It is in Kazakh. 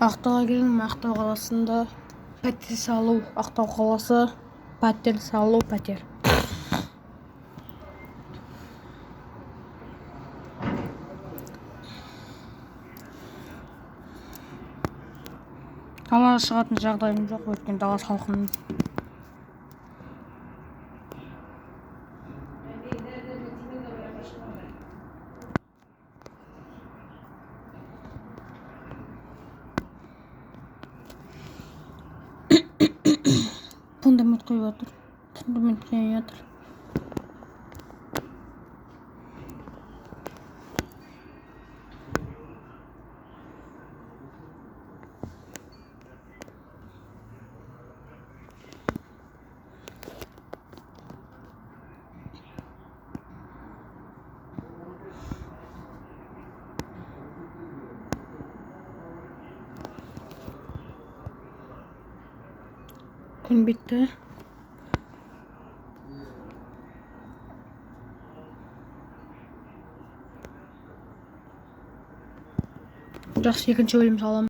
Ақтауға келдім. Ақтау қаласында пәтер салу. Ақтау қаласы пәтер салу, пәтер. Далаға шығатын жағдайым жоқ, өйткені дала салқын. Фундамент қойып жатыр. Фундамент қойып жатыр. Күн бітті. Жақсы, екінші бөлім саламын.